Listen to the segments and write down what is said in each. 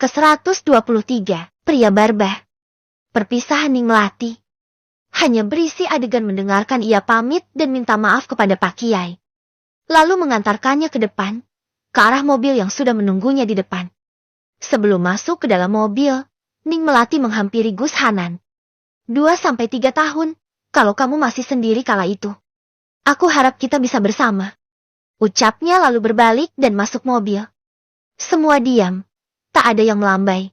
Ke-123, Pria Barbah. Perpisahan Ning Melati. Hanya berisi adegan mendengarkan ia pamit dan minta maaf kepada Pak Kiai. Lalu mengantarkannya ke depan, ke arah mobil yang sudah menunggunya di depan. Sebelum masuk ke dalam mobil, Ning Melati menghampiri Gus Hanan. 2-3 tahun, kalau kamu masih sendiri kala itu. Aku harap kita bisa bersama. Ucapnya lalu berbalik dan masuk mobil. Semua diam. Tak ada yang melambai.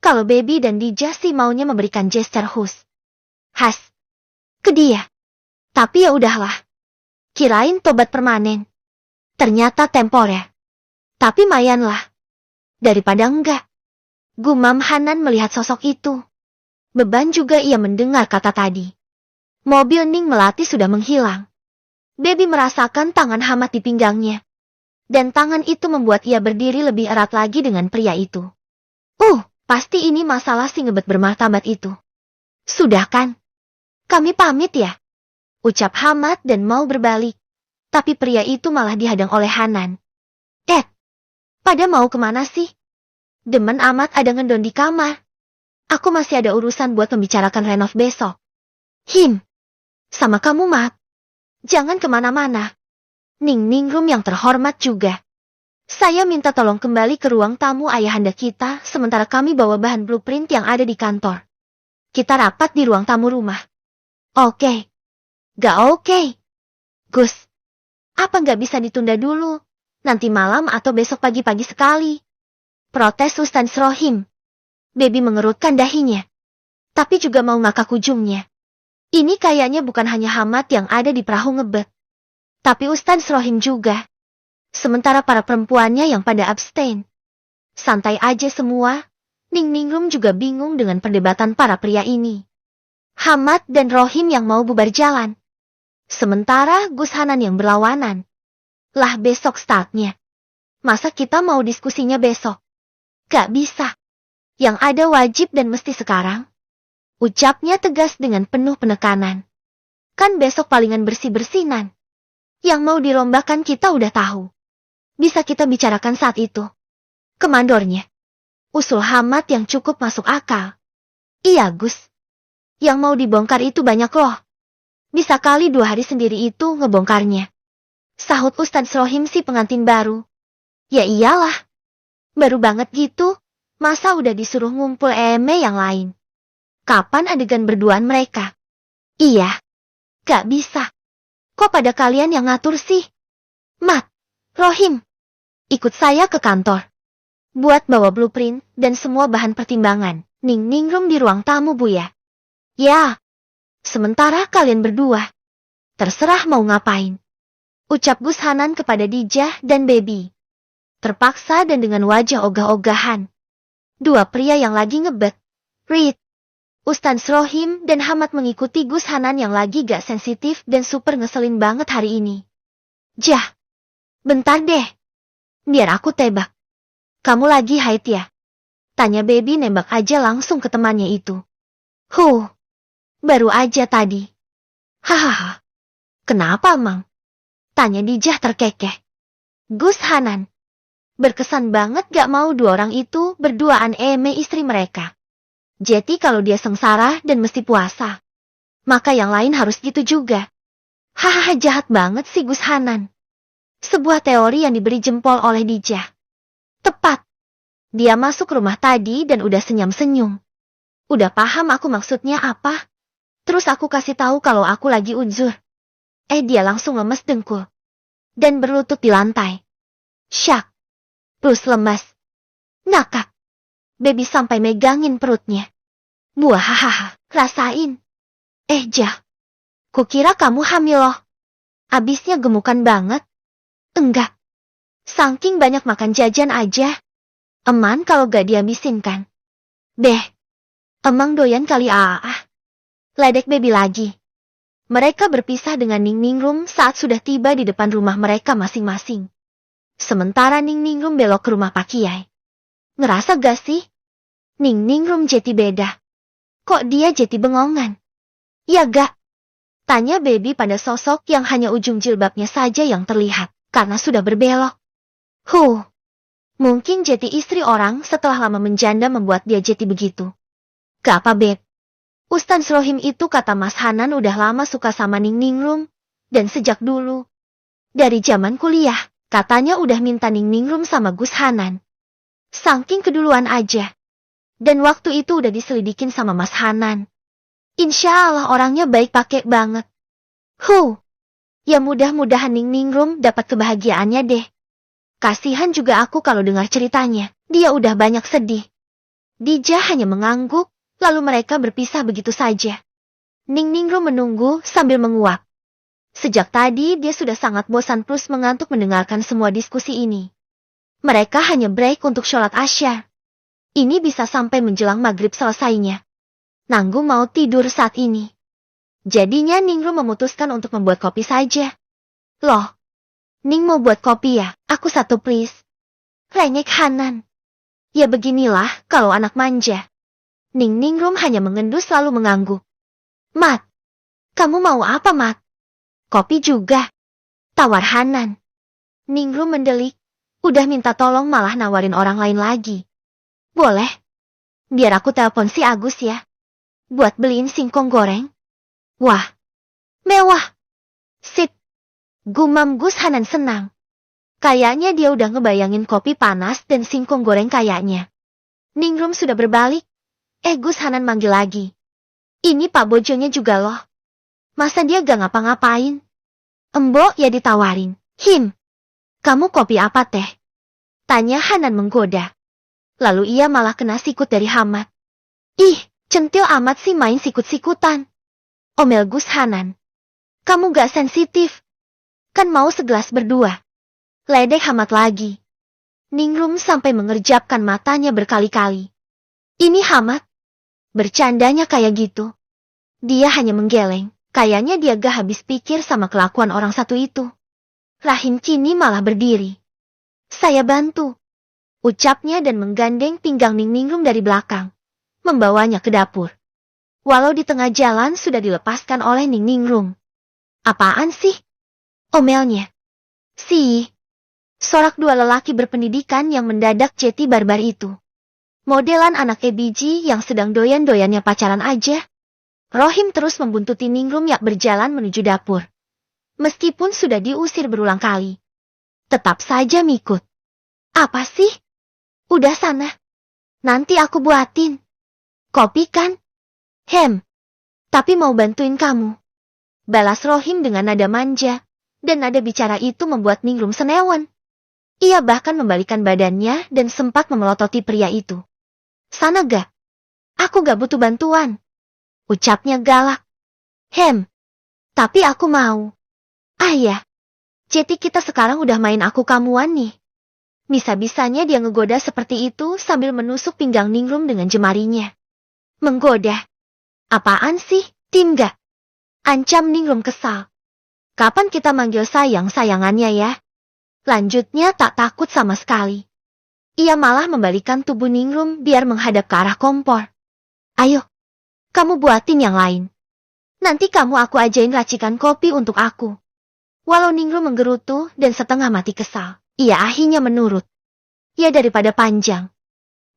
Kalau Baby dan Dija sih maunya memberikan gesture khas ke dia. Tapi ya udahlah. Kirain tobat permanen. Ternyata temporer. Tapi mayanlah. Daripada enggak. Gumam Hanan melihat sosok itu. Beban juga ia mendengar kata tadi. Mobil Ning Melati sudah menghilang. Baby merasakan tangan Hamat di pinggangnya. Dan tangan itu membuat ia berdiri lebih erat lagi dengan pria itu. Pasti ini masalah si ngebet bermartabat itu. Sudah kan? Kami pamit ya? Ucap Hamat dan mau berbalik. Tapi pria itu malah dihadang oleh Hanan. Pada mau kemana sih? Demen amat ada ngendon di kamar. Aku masih ada urusan buat membicarakan renov besok. Sama kamu, Mat. Jangan kemana-mana. Ning Ningrum yang terhormat juga. Saya minta tolong kembali ke ruang tamu ayahanda kita sementara kami bawa bahan blueprint yang ada di kantor. Kita rapat di ruang tamu rumah. Oke. Gak oke. Gus. Apa gak bisa ditunda dulu? Nanti malam atau besok pagi-pagi sekali. Protes Ustaz Rohim. Baby mengerutkan dahinya. Tapi juga mau ngakak ujungnya. Ini kayaknya bukan hanya Hamat yang ada di perahu ngebet. Tapi Ustaz Rohim juga. Sementara para perempuannya yang pada abstain. Santai aja semua. Ning Ningrum juga bingung dengan perdebatan para pria ini. Hamat dan Rohim yang mau bubar jalan. Sementara Gus Hanan yang berlawanan. Lah besok startnya. Masa kita mau diskusinya besok? Gak bisa. Yang ada wajib dan mesti sekarang. Ucapnya tegas dengan penuh penekanan. Kan besok palingan bersih-bersinan. Yang mau dirombakan kita udah tahu. Bisa kita bicarakan saat itu. Kemandornya. Usul Hamat yang cukup masuk akal. Iya Gus. Yang mau dibongkar itu banyak loh. Bisa kali 2 hari sendiri itu ngebongkarnya. Sahut Ustaz Rohim si pengantin baru. Ya iyalah. Baru banget gitu. Masa udah disuruh ngumpul yang lain. Kapan adegan berduaan mereka? Iya. Gak bisa. Kok pada kalian yang ngatur sih? Mat, Rohim, ikut saya ke kantor. Buat bawa blueprint dan semua bahan pertimbangan. Ning Ningrum di ruang tamu Buya. Ya. Sementara kalian berdua. Terserah mau ngapain. Ucap Gus Hanan kepada Dijah dan Baby. Terpaksa dan dengan wajah ogah-ogahan. 2 pria yang lagi ngebet. Read. Ustaz Rohim dan Hamat mengikuti Gus Hanan yang lagi gak sensitif dan super ngeselin banget hari ini. Jah. Bentar deh. Biar aku tebak. Kamu lagi haid ya? Tanya Baby nembak aja langsung ke temannya itu. Baru aja tadi. Hahaha. Kenapa, Mang? Tanya Dijah terkekeh. Gus Hanan. Berkesan banget gak mau 2 orang itu berduaan istri mereka. Jadi kalau dia sengsara dan mesti puasa. Maka yang lain harus gitu juga. Hahaha jahat banget sih Gus Hanan. Sebuah teori yang diberi jempol oleh Dijah. Tepat. Dia masuk rumah tadi dan udah senyum-senyum. Udah paham aku maksudnya apa? Terus aku kasih tahu kalau aku lagi uzur. Dia langsung lemes dengkul. Dan berlutut di lantai. Syak. Terus lemas. Ngakak. Baby sampai megangin perutnya. Buahahaha, rasain. Jah. Kukira kamu hamil loh. Abisnya gemukan banget. Enggak. Saking banyak makan jajan aja. Eman kalau gak dihabisin kan. Emang doyan kali Ledek Baby lagi. Mereka berpisah dengan Ning Ningrum saat sudah tiba di depan rumah mereka masing-masing. Sementara Ning Ningrum belok ke rumah Pak Kiai. Ngerasa gak sih? Ning Ningrum jeti beda. Kok dia jeti bengongan? Ya gak? Tanya Baby pada sosok yang hanya ujung jilbabnya saja yang terlihat, karena sudah berbelok. Mungkin Jeti istri orang setelah lama menjanda membuat dia Jeti begitu. Gak apa Beb. Ustaz Rohim itu kata Mas Hanan udah lama suka sama Ning Ningrum. Dan sejak dulu. Dari zaman kuliah, katanya udah minta Ning Ningrum sama Gus Hanan. Saking keduluan aja. Dan waktu itu udah diselidikin sama Mas Hanan. Insya Allah orangnya baik pakai banget. Ya mudah-mudahan Ning Ningrum dapat kebahagiaannya deh. Kasihan juga aku kalau dengar ceritanya. Dia udah banyak sedih. Dija hanya mengangguk, lalu mereka berpisah begitu saja. Ning Ningrum menunggu sambil menguap. Sejak tadi dia sudah sangat bosan plus mengantuk mendengarkan semua diskusi ini. Mereka hanya break untuk sholat Asyar. Ini bisa sampai menjelang maghrib selesainya. Nanggung mau tidur saat ini. Jadinya Ningrum memutuskan untuk membuat kopi saja. Loh, Ning mau buat kopi ya? Aku satu please. Rengek Hanan. Ya beginilah kalau anak manja. Ning Ningrum hanya mengendus lalu mengangguk. Mat, kamu mau apa Mat? Kopi juga. Tawar Hanan. Ningrum mendelik. Udah minta tolong malah nawarin orang lain lagi. Boleh. Biar aku telepon si Agus ya. Buat beliin singkong goreng. Wah, mewah. Sip. Gumam Gus Hanan senang. Kayaknya dia udah ngebayangin kopi panas dan singkong goreng kayaknya. Ningrum sudah berbalik. Gus Hanan manggil lagi. Ini Pak Bojonya juga loh. Masa dia gak ngapa-ngapain? Embok ya ditawarin. Kamu kopi apa teh? Tanya Hanan menggoda. Lalu ia malah kena sikut dari Hamad. Ih, centil amat sih main sikut-sikutan. Omel Gus Hanan. Kamu gak sensitif. Kan mau segelas berdua. Ledek Hamad lagi. Ningrum sampai mengerjapkan matanya berkali-kali. Ini Hamad. Bercandanya kayak gitu. Dia hanya menggeleng. Kayaknya dia gak habis pikir sama kelakuan orang satu itu. Rahim kini malah berdiri. Saya bantu. Ucapnya dan menggandeng pinggang Ning Ningrum dari belakang. Membawanya ke dapur. Walau di tengah jalan sudah dilepaskan oleh Ning Ningrum. Apaan sih? Omelnya. Sorak dua lelaki berpendidikan yang mendadak Jeti barbar itu. Modelan anak EBG yang sedang doyan-doyannya pacaran aja. Rohim terus membuntuti Ningrum yang berjalan menuju dapur. Meskipun sudah diusir berulang kali. Tetap saja ngikut. Apa sih? Udah sana. Nanti aku buatin. Kopi kan? Tapi mau bantuin kamu. Balas Rohim dengan nada manja. Dan nada bicara itu membuat Ningrum senewan. Ia bahkan membalikan badannya dan sempat memelototi pria itu. Sana gak? Aku gak butuh bantuan. Ucapnya galak. Tapi aku mau. Ya. Jeti kita sekarang udah main aku kamuan nih. Bisa-bisanya dia ngegoda seperti itu sambil menusuk pinggang Ningrum dengan jemarinya. Menggoda. Apaan sih, Tim gak? Ancam Ningrum kesal. Kapan kita manggil sayang-sayangannya ya? Lanjutnya tak takut sama sekali. Ia malah membalikan tubuh Ningrum biar menghadap ke arah kompor. Ayo, kamu buatin yang lain. Nanti aku ajain racikan kopi untuk aku. Walau Ningrum menggerutu dan setengah mati kesal, ia akhirnya menurut. Ya daripada panjang.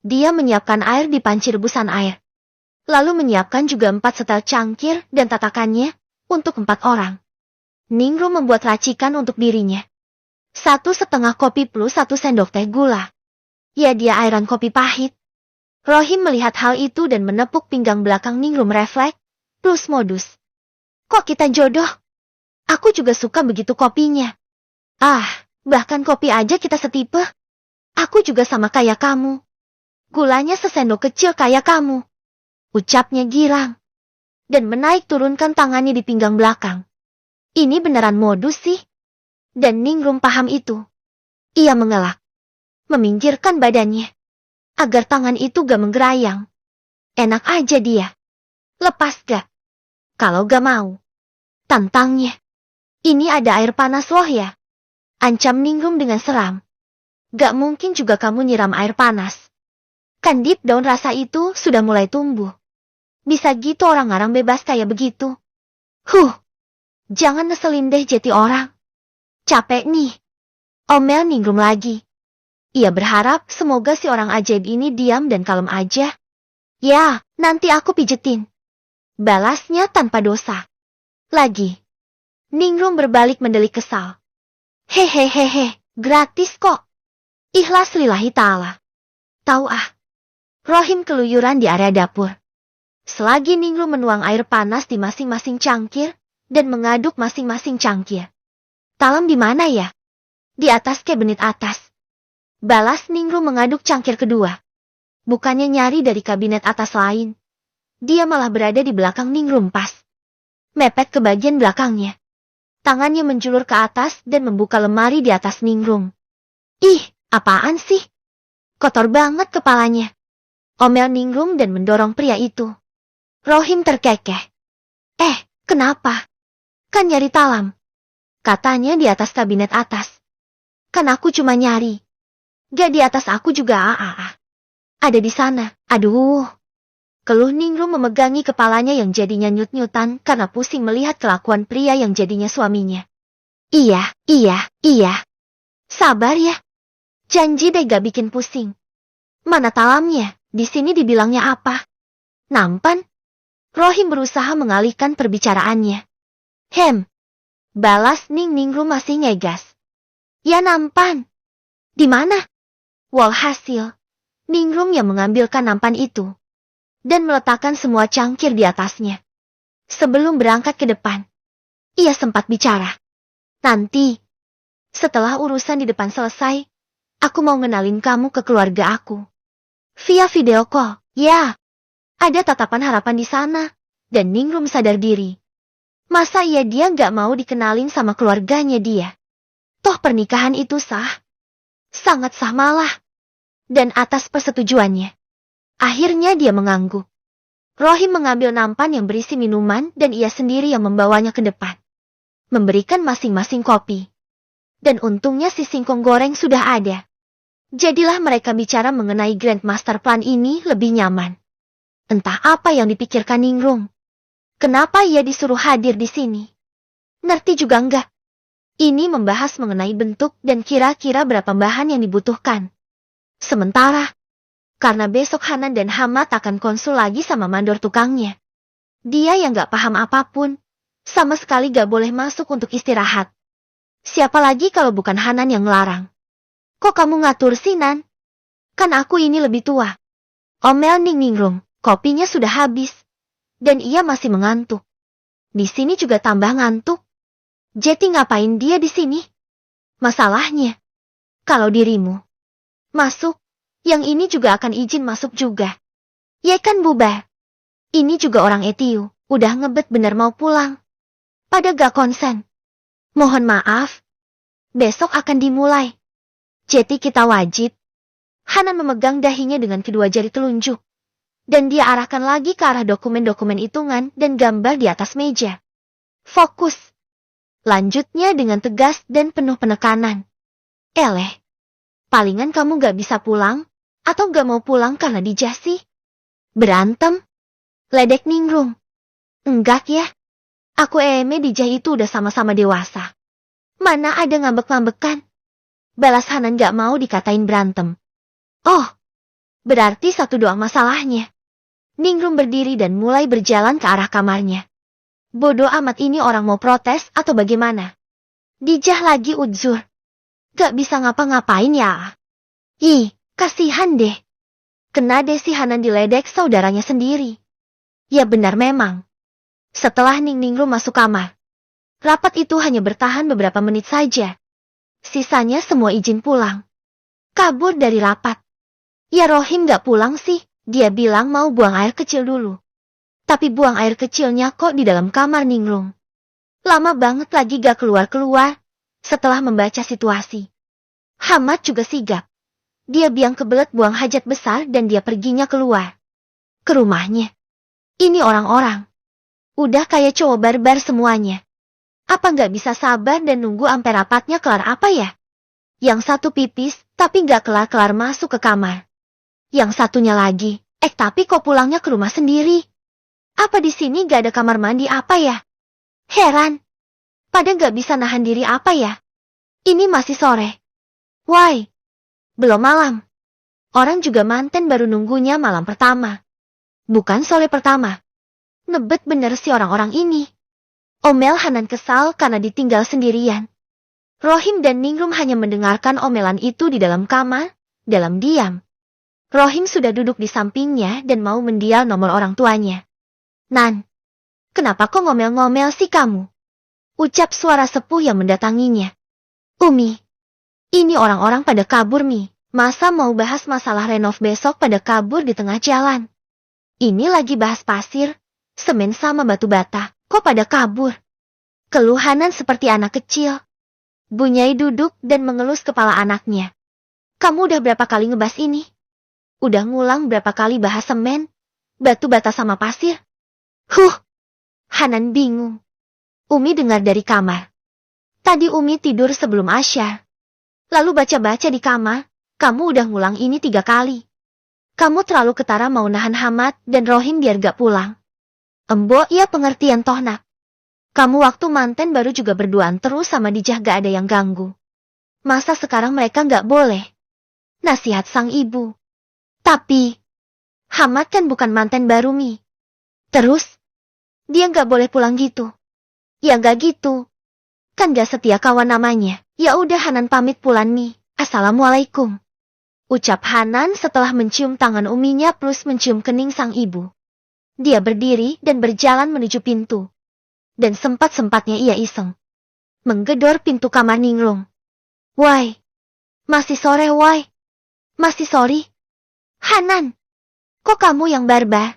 Dia menyiapkan air di panci rebusan air. Lalu menyiapkan juga 4 setel cangkir dan tatakannya untuk 4 orang. Ningrum membuat racikan untuk dirinya. 1,5 kopi plus 1 sendok teh gula. Ya dia airan kopi pahit. Rohim melihat hal itu dan menepuk pinggang belakang Ningrum refleks, plus modus. Kok kita jodoh? Aku juga suka begitu kopinya. Bahkan kopi aja kita setipe. Aku juga sama kayak kamu. Gulanya sesendok kecil kayak kamu. Ucapnya girang. Dan menaik turunkan tangannya di pinggang belakang. Ini beneran modus sih. Dan Ningrum paham itu. Ia mengelak. Meminggirkan badannya. Agar tangan itu gak menggerayang. Enak aja dia. Lepas gak? Kalau gak mau. Tantangnya. Ini ada air panas loh ya. Ancam Ningrum dengan seram. Gak mungkin juga kamu nyiram air panas. Kan deep down rasa itu sudah mulai tumbuh. Bisa gitu orang ngarang bebas kayak begitu. Jangan ngeselin deh Jeti orang. Capek nih. Omel Ningrum lagi. Ia berharap semoga si orang ajaib ini diam dan kalem aja. Ya, nanti aku pijetin. Balasnya tanpa dosa. Lagi. Ningrum berbalik mendelik kesal. Hehehehe, gratis kok. Ikhlas lillahi ta'ala. Tahu ah. Rohim keluyuran di area dapur. Selagi Ningrum menuang air panas di masing-masing cangkir dan mengaduk masing-masing cangkir. Talam di mana ya? Di atas kabinet atas. Balas Ningrum mengaduk cangkir kedua. Bukannya nyari dari kabinet atas lain. Dia malah berada di belakang Ningrum pas. Mepet ke bagian belakangnya. Tangannya menjulur ke atas dan membuka lemari di atas Ningrum. Ih, apaan sih? Kotor banget kepalanya. Omel Ningrum dan mendorong pria itu. Rohim terkekeh. Kenapa? Kan nyari talam. Katanya di atas kabinet atas. Kan aku cuma nyari. Gak di atas aku juga Ada di sana. Aduh. Keluh Ningrum memegangi kepalanya yang jadinya nyut-nyutan karena pusing melihat kelakuan pria yang jadinya suaminya. Iya. Sabar ya. Janji deh gak bikin pusing. Mana talamnya? Di sini dibilangnya apa? Nampan? Rohim berusaha mengalihkan perbicaraannya. Balas Ningrum masih ngegas. Ya nampan. Di mana? Walhasil, Ningrum yang mengambilkan nampan itu. Dan meletakkan semua cangkir di atasnya. Sebelum berangkat ke depan. Ia sempat bicara. Nanti. Setelah urusan di depan selesai. Aku mau ngenalin kamu ke keluarga aku. Via video call, ya. Ada tatapan harapan di sana, dan Ningrum sadar diri. Masa iya dia nggak mau dikenalin sama keluarganya dia? Toh pernikahan itu sah. Sangat sah malah. Dan atas persetujuannya. Akhirnya dia mengangguk. Rohim mengambil nampan yang berisi minuman dan ia sendiri yang membawanya ke depan. Memberikan masing-masing kopi. Dan untungnya si singkong goreng sudah ada. Jadilah mereka bicara mengenai Grand Master Plan ini lebih nyaman. Entah apa yang dipikirkan Ningrum. Kenapa ia disuruh hadir di sini? Ngerti juga enggak? Ini membahas mengenai bentuk dan kira-kira berapa bahan yang dibutuhkan. Sementara, karena besok Hanan dan Hamad akan konsul lagi sama mandor tukangnya. Dia yang gak paham apapun, sama sekali gak boleh masuk untuk istirahat. Siapa lagi kalau bukan Hanan yang ngelarang? Kok kamu ngatur sih, Nan? Kan aku ini lebih tua. Omel Ningrum. Kopinya sudah habis. Dan ia masih mengantuk. Di sini juga tambah ngantuk. Jeti ngapain dia di sini? Masalahnya, kalau dirimu masuk, yang ini juga akan izin masuk juga. Ya kan bubar. Ini juga orang Etiu, udah ngebet bener mau pulang. Pada gak konsen. Mohon maaf. Besok akan dimulai. Jeti kita wajib. Hanan memegang dahinya dengan kedua jari telunjuk. Dan dia arahkan lagi ke arah dokumen-dokumen hitungan dan gambar di atas meja. Fokus. Lanjutnya dengan tegas dan penuh penekanan. Eleh. Palingan kamu gak bisa pulang? Atau gak mau pulang karena dijah sih? Berantem? Ledek Ningrum. Enggak ya. Aku dijah itu udah sama-sama dewasa. Mana ada ngambek-ngambekan? Balas Hanan gak mau dikatain berantem. Oh. Berarti satu doang masalahnya. Ningrum berdiri dan mulai berjalan ke arah kamarnya. Bodoh amat ini orang mau protes atau bagaimana? Dijah lagi uzur. Gak bisa ngapa-ngapain ya. Ih, kasihan deh. Kena deh si Hanan diledek saudaranya sendiri. Ya benar memang. Setelah Ningrum masuk kamar. Rapat itu hanya bertahan beberapa menit saja. Sisanya semua izin pulang. Kabur dari rapat. Ya Rohim gak pulang sih. Dia bilang mau buang air kecil dulu. Tapi buang air kecilnya kok di dalam kamar Ningrum. Lama banget lagi gak keluar-keluar. Setelah membaca situasi. Hamad juga sigap. Dia biang kebelet buang hajat besar dan dia perginya keluar. Ke rumahnya. Ini orang-orang. Udah kayak cowok barbar semuanya. Apa gak bisa sabar dan nunggu ampe rapatnya kelar apa ya? Yang satu pipis, tapi gak kelar-kelar masuk ke kamar. Yang satunya lagi, tapi kok pulangnya ke rumah sendiri? Apa di sini gak ada kamar mandi apa ya? Heran. Pada gak bisa nahan diri apa ya? Ini masih sore. Why? Belum malam. Orang juga manten baru nunggunya malam pertama. Bukan sore pertama. Nebet bener si orang-orang ini. Omel Hanan kesal karena ditinggal sendirian. Rohim dan Ningrum hanya mendengarkan omelan itu di dalam kamar, dalam diam. Rohim sudah duduk di sampingnya dan mau mendial nomor orang tuanya. Nan, kenapa kok ngomel-ngomel sih kamu? Ucap suara sepuh yang mendatanginya. Umi, ini orang-orang pada kabur Mi. Masa mau bahas masalah renov besok pada kabur di tengah jalan? Ini lagi bahas pasir, semen sama batu bata, kok pada kabur? Keluhanan seperti anak kecil. Bunyai duduk dan mengelus kepala anaknya. Kamu udah berapa kali ngebahas ini? Udah ngulang berapa kali bahas semen, batu bata sama pasir? Hanan bingung. Umi dengar dari kamar. Tadi Umi tidur sebelum Asya. Lalu baca-baca di kamar, kamu udah ngulang ini 3 kali. Kamu terlalu ketara mau nahan Hamad dan Rohim biar gak pulang. Embo iya pengertian toh nak. Kamu waktu manten baru juga berduaan terus sama Dijah gak ada yang ganggu. Masa sekarang mereka gak boleh? Nasihat sang ibu. Tapi, Hamad kan bukan manten baru Mi. Terus, dia gak boleh pulang gitu. Ya gak gitu. Kan gak setia kawan namanya. Ya udah Hanan pamit pulang Mi. Assalamualaikum. Ucap Hanan setelah mencium tangan uminya plus mencium kening sang ibu. Dia berdiri dan berjalan menuju pintu. Dan sempat-sempatnya ia iseng menggedor pintu kamar Ningrum. Wai, masih sore wai. Masih sorry. Hanan, kok kamu yang barbar?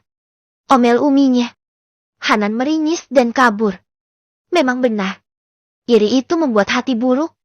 Omel uminya. Hanan meringis dan kabur. Memang benar. Iri itu membuat hati buruk.